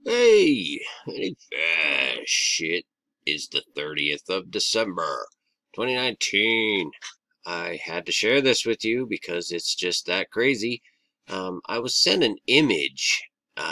Hey, shit is the 30th of December, 2019. I had to share this with you because it's just that crazy. I was sent an image,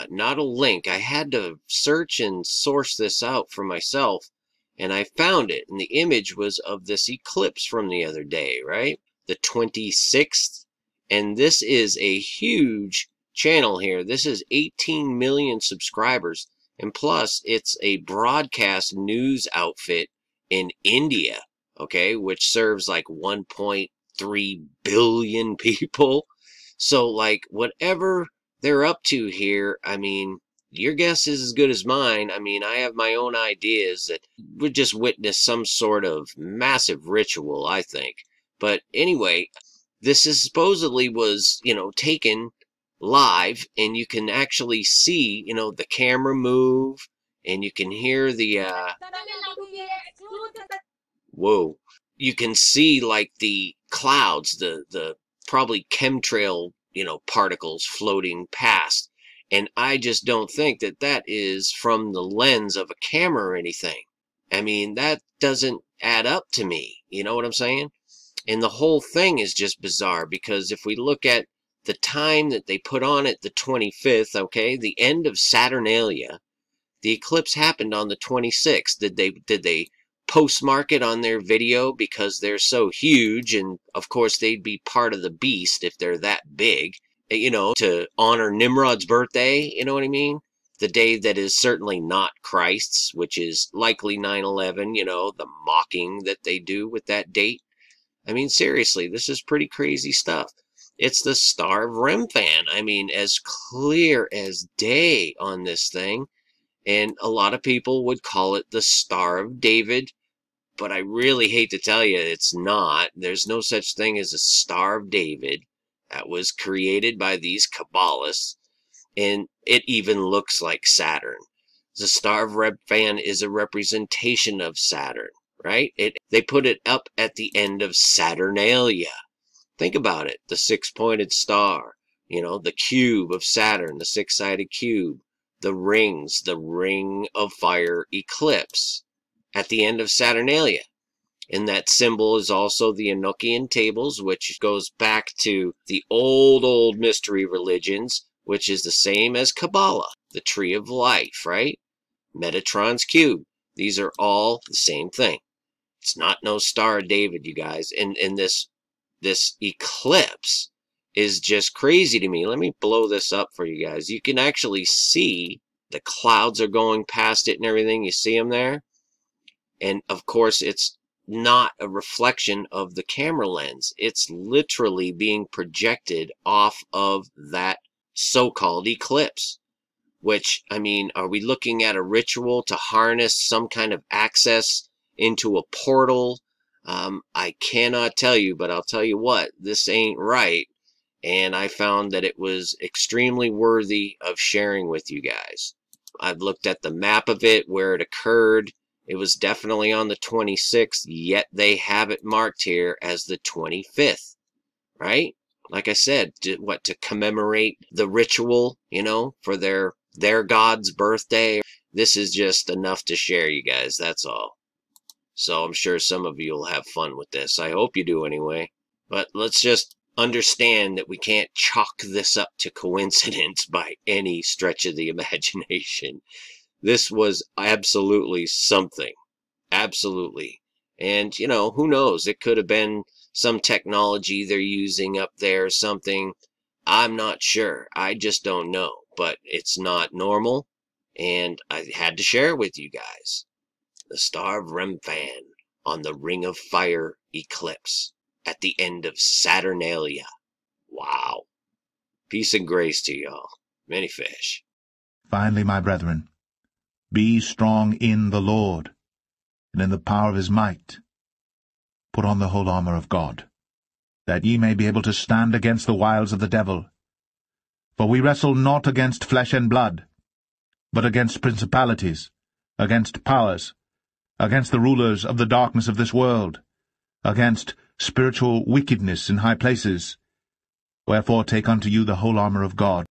not a link. I had to search and source this out for myself, and I found it. And the image was of this eclipse from the other day, right? The 26th. And this is a huge channel here. This is 18 million subscribers, and plus it's a broadcast news outfit in India, okay, which serves like 1.3 billion people. So like whatever they're up to here, I mean, your guess is as good as mine. I mean, I have my own ideas that would just witness some sort of massive ritual, I think. But anyway, this is supposedly was, taken live, and you can actually see, the camera move, and you can hear the, whoa, you can see like the clouds, the probably chemtrail, particles floating past. And I just don't think that that is from the lens of a camera or anything. I mean, that doesn't add up to me. You know what I'm saying? And the whole thing is just bizarre because if we look at the time that they put on it, the 25th, okay, the end of Saturnalia, the eclipse happened on the 26th. Did they postmark it on their video because they're so huge, and of course they'd be part of the beast if they're that big, to honor Nimrod's birthday, you know what I mean? The day that is certainly not Christ's, which is likely 9/11, the mocking that they do with that date. I mean, seriously, this is pretty crazy stuff. It's the Star of Remphan. I mean, as clear as day on this thing. And a lot of people would call it the Star of David. But I really hate to tell you, it's not. There's no such thing as a Star of David. That was created by these Kabbalists. And it even looks like Saturn. The Star of Remphan is a representation of Saturn. Right? They put it up at the end of Saturnalia. Think about it. The six-pointed star, the cube of Saturn, the six-sided cube, the rings, the ring of fire eclipse at the end of Saturnalia. And that symbol is also the Enochian tables, which goes back to the old mystery religions, which is the same as Kabbalah, the tree of life, right? Metatron's cube. These are all the same thing. It's not no Star of David, you guys. And this eclipse is just crazy to me. Let me blow this up for you guys. You can actually see the clouds are going past it and everything. You see them there? And of course, it's not a reflection of the camera lens. It's literally being projected off of that so-called eclipse. Which, I mean, are we looking at a ritual to harness some kind of access into a portal? I cannot tell you, but I'll tell you what, this ain't right. And I found that it was extremely worthy of sharing with you guys. I've looked at the map of it, where it occurred. It was definitely on the 26th, yet they have it marked here as the 25th, right? Like I said, to commemorate the ritual, for their God's birthday. This is just enough to share, you guys, that's all. So I'm sure some of you will have fun with this. I hope you do anyway. But let's just understand that we can't chalk this up to coincidence by any stretch of the imagination. This was absolutely something. Absolutely. And, who knows? It could have been some technology they're using up there or something. I'm not sure. I just don't know. But it's not normal. And I had to share it with you guys. The Star of Remphan on the Ring of Fire eclipse at the end of Saturnalia. Wow. Peace and grace to y'all. Many fish. Finally, my brethren, be strong in the Lord, and in the power of his might. Put on the whole armor of God, that ye may be able to stand against the wiles of the devil. For we wrestle not against flesh and blood, but against principalities, against powers, against the rulers of the darkness of this world, against spiritual wickedness in high places. Wherefore take unto you the whole armor of God,